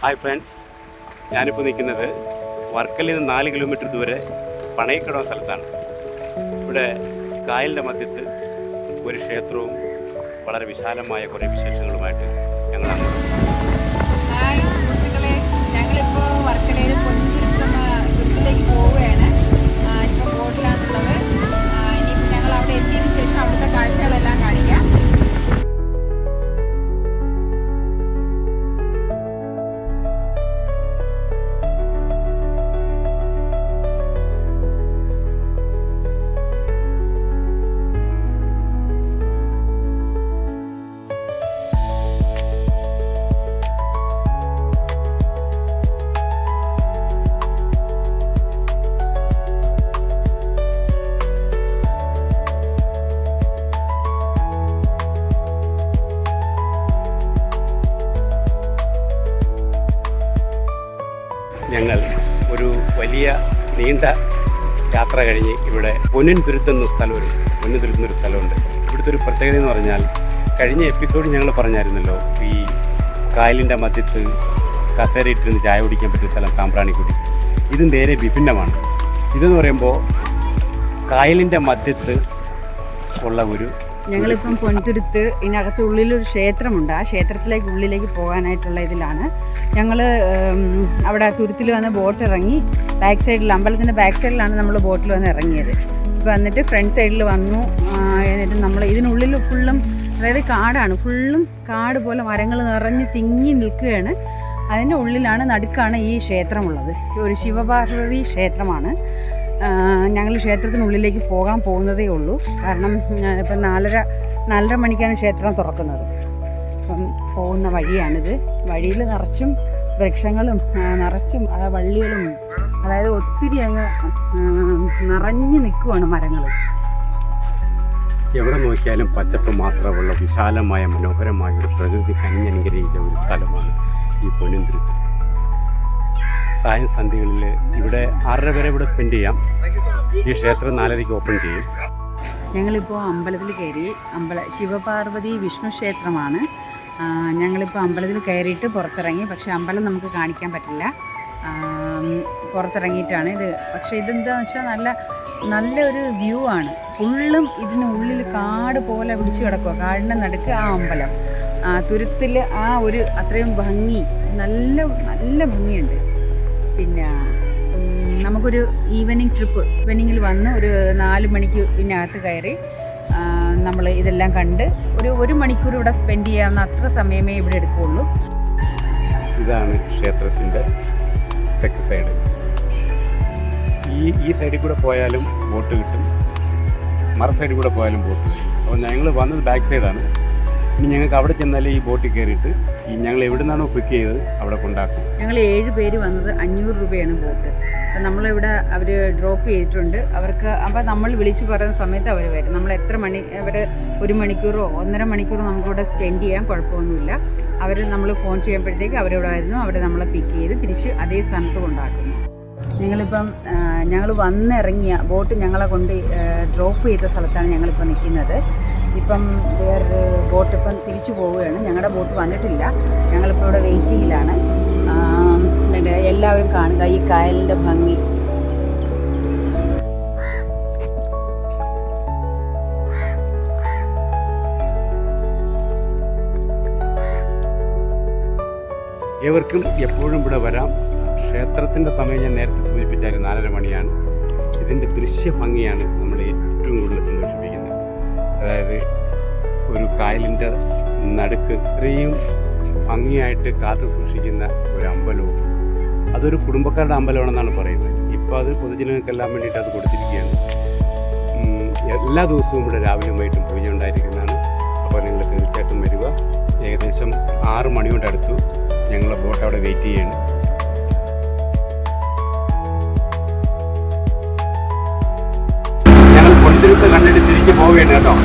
Hi friends, ഞാനിപ്പോൾ നിൽക്കുന്നത് വർക്കലിൽ നിന്ന് 4 കിലോമീറ്റർ ദൂരെ പണയിക്കട സ്ഥലത്താണ്. ഇവിടെ കായലിൻ്റെ മധ്യത്ത് ഒരു ക്ഷേത്രവും വളരെ വിശാലമായ കുറേ വിശേഷങ്ങളുമായിട്ട് ഞങ്ങൾ അങ്ങോട്ട്. ഹായ് സുഹൃത്തുക്കളെ, ഞങ്ങളിപ്പോൾ വർക്കലയിൽ പൊൻതുരുത്തെന്ന തുരുത്തിലേക്ക് പോവുകയാണ്. ഇപ്പോൾ ബോട്ടിലാണുള്ളത്. ഇനിയിപ്പോൾ ഞങ്ങൾ അവിടെ എത്തിയതിന് ശേഷം അവിടുത്തെ കാഴ്ചകളെല്ലാം കാണിക്കാം. ഞങ്ങൾ ഒരു വലിയ നീണ്ട യാത്ര കഴിഞ്ഞ് ഇവിടെ പൊന്നിൻതുരുത്ത് എന്ന പൊന്നിൻതുരുത്ത് സ്ഥലമുണ്ട്. ഇവിടുത്തെ ഒരു പ്രത്യേകത എന്ന് പറഞ്ഞാൽ, കഴിഞ്ഞ എപ്പിസോഡിൽ ഞങ്ങൾ പറഞ്ഞായിരുന്നല്ലോ, ഈ കായലിൻ്റെ മധ്യത്ത് കസേരയിട്ടിരുന്ന് ചായ കുടിക്കാൻ പറ്റിയ സ്ഥലം സാമ്പ്രാണിക്കുടി. ഇത് നേരെ വിഭിന്നമാണ്. ഇതെന്ന് പറയുമ്പോൾ കായലിൻ്റെ മധ്യത്ത് ഉള്ള ഒരു, ഞങ്ങളിപ്പം പൊൻതുരുത്ത് ഇതിനകത്ത് ഉള്ളിലൊരു ക്ഷേത്രമുണ്ട്. ആ ക്ഷേത്രത്തിലേക്ക് ഉള്ളിലേക്ക് പോകാനായിട്ടുള്ള ഇതിലാണ് ഞങ്ങൾ. അവിടെ തുരുത്തിൽ വന്ന് ബോട്ട് ഇറങ്ങി ബാക്ക് സൈഡിൽ, അമ്പലത്തിൻ്റെ ബാക്ക് സൈഡിലാണ് നമ്മൾ ബോട്ടിൽ വന്ന് ഇറങ്ങിയത്. ഇപ്പോൾ വന്നിട്ട് ഫ്രണ്ട് സൈഡിൽ വന്നു. എന്നിട്ട് നമ്മൾ ഇതിനുള്ളിൽ ഫുള്ളും, അതായത് കാടാണ്, ഫുള്ളും കാട് പോലെ മരങ്ങൾ നിറഞ്ഞ് തിങ്ങി നിൽക്കുകയാണ്. അതിൻ്റെ ഉള്ളിലാണ്, നടുക്കാണ് ഈ ക്ഷേത്രമുള്ളത്. ഒരു ശിവപാർവതി ക്ഷേത്രമാണ്. ഞങ്ങൾ ക്ഷേത്രത്തിനുള്ളിലേക്ക് പോകാൻ പോകുന്നതേ ഉള്ളൂ. കാരണം ഇപ്പം 4:30 മണിക്കാണ് ക്ഷേത്രം തുറക്കുന്നത്. അപ്പം പോകുന്ന വഴിയാണിത്. വഴിയിൽ നിറച്ചും വൃക്ഷങ്ങളും നിറച്ചും വള്ളികളും, അതായത് ഒത്തിരി അങ്ങ് നിറഞ്ഞു നിൽക്കുവാണ് മരങ്ങൾ. എവിടെ നോക്കിയാലും പച്ചപ്പ് മാത്രമുള്ള വിശാലമായ മനോഹരമായ ഒരു പ്രകൃതി കനിഞ്ഞനുഗ്രഹിച്ച ഒരു സ്ഥലമാണ് ഈ പൊന്നിൻതുരുത്ത്. സായം സന്ധ്യകളിൽ ഇവിടെ 6:30 വരെ ഇവിടെ സ്പെൻഡ് ചെയ്യാം. ഈ ക്ഷേത്രം 4:30 ഓപ്പൺ ചെയ്യും. ഞങ്ങളിപ്പോൾ അമ്പലത്തിൽ കയറി. ശിവപാർവതി വിഷ്ണു ക്ഷേത്രമാണ്. ഞങ്ങളിപ്പോൾ അമ്പലത്തിൽ കയറിയിട്ട് പുറത്തിറങ്ങി. പക്ഷേ അമ്പലം നമുക്ക് കാണിക്കാൻ പറ്റില്ല, പുറത്തിറങ്ങിയിട്ടാണ് ഇത്. പക്ഷേ ഇതെന്താണെന്ന് വെച്ചാൽ നല്ലൊരു വ്യൂ ആണ്. ഫുള്ളും ഇതിനുള്ളിൽ കാട് പോലെ പിടിച്ചു കിടക്കുക. കാടിൻ്റെ നടുക്ക് ആ അമ്പലം, തുരുത്തിൽ ആ ഒരു അത്രയും ഭംഗി, നല്ല ഭംഗിയുണ്ട്. പിന്നെ നമുക്കൊരു ഈവനിങ്ങിൽ വന്ന് ഒരു 4 മണിക്ക് ഇതിനകത്ത് കയറി നമ്മൾ ഇതെല്ലാം കണ്ട് ഒരു മണിക്കൂർ ഇവിടെ സ്പെൻഡ് ചെയ്യാവുന്ന അത്ര സമയമേ ഇവിടെ എടുക്കുകയുള്ളൂ. ഇതാണ് ക്ഷേത്രത്തിൻ്റെ തെക്ക് സൈഡ്. ഈ സൈഡിൽ കൂടെ പോയാലും ബോട്ട് കിട്ടും, മറ സൈഡിൽ കൂടെ പോയാലും ബോട്ട് കിട്ടും. അപ്പോൾ ഞങ്ങൾ വന്നത് ബാക്ക് സൈഡാണ്. ഇനി ഞങ്ങൾക്ക് അവിടെ ചെന്നാലേ ഈ ബോട്ടിൽ കയറിയിട്ട് ഞങ്ങൾ എവിടെ നിന്നാണോ പിക്ക് ചെയ്തത് അവിടെ കൊണ്ടാക്കും. ഞങ്ങൾ 7 പേര് വന്നത് 500 രൂപയാണ് ബോട്ട്. അപ്പം നമ്മളിവിടെ അവർ ഡ്രോപ്പ് ചെയ്തിട്ടുണ്ട്. അവർക്ക് അപ്പോൾ നമ്മൾ വിളിച്ചു പറയുന്ന സമയത്ത് അവർ വരും. നമ്മൾ എത്ര മണി, അവർ 1 മണിക്കൂറോ 1.5 മണിക്കൂറോ നമുക്കിവിടെ സ്പെൻഡ് ചെയ്യാൻ കുഴപ്പമൊന്നുമില്ല. നമ്മൾ ഫോൺ ചെയ്യുമ്പോഴത്തേക്ക് അവരിവിടെ വരുന്നു. അവിടെ നമ്മളെ പിക്ക് ചെയ്ത് തിരിച്ച് അതേ സ്ഥാനത്ത് കൊണ്ടാക്കുന്നു. ഞങ്ങൾ വന്നിറങ്ങിയ ബോട്ട് ഞങ്ങളെ കൊണ്ട് ഡ്രോപ്പ് ചെയ്ത സ്ഥലത്താണ് ഞങ്ങളിപ്പോൾ നിൽക്കുന്നത്. ഇപ്പം വേറൊരു ബോട്ട് ഇപ്പം തിരിച്ചു പോവുകയാണ്. ഞങ്ങളുടെ ബോട്ട് വന്നിട്ടില്ല. ഞങ്ങളിപ്പോൾ ഇവിടെ വെയിറ്റിങ്ങിലാണ്. എല്ലാവരും കാണുക ഈ കായലിൻ്റെ ഭംഗി. ഏവർക്കും എപ്പോഴും ഇവിടെ വരാം. ക്ഷേത്രത്തിൻ്റെ സമയം ഞാൻ നേരത്തെ സൂചിപ്പിച്ചായിരുന്നു, 4:30 മണിയാണ്. ഇതിൻ്റെ ദൃശ്യഭംഗിയാണ് നമ്മളെ ഏറ്റവും കൂടുതൽ സന്തോഷിപ്പിക്കുന്നത്. അതായത് ഒരു കായലിൻ്റെ നടുക്ക് ഇത്രയും ഭംഗിയായിട്ട് കാത്തു സൂക്ഷിക്കുന്ന ഒരു അമ്പലവും, അതൊരു കുടുംബക്കാരുടെ അമ്പലമാണെന്നാണ് പറയുന്നത്. ഇപ്പോൾ അത് പൊതുജനങ്ങൾക്കെല്ലാം വേണ്ടിയിട്ട് അത് കൊടുത്തിരിക്കുകയാണ്. എല്ലാ ദിവസവും ഇവിടെ രാവിലെ വൈകിട്ടും പൂജ ഉണ്ടായിരിക്കുന്നതാണ്. അപ്പോൾ നിങ്ങൾ തീർച്ചയായിട്ടും വരിക. ഏകദേശം 6 മണിയോട് അടുത്തു. ഞങ്ങളുടെ ബോട്ട് അവിടെ വെയിറ്റ് ചെയ്യാണ്. ഞങ്ങൾ പൊൻതുരുത്ത് കണ്ടിട്ട് തിരിച്ച് പോവുകയാണ് കേട്ടോ.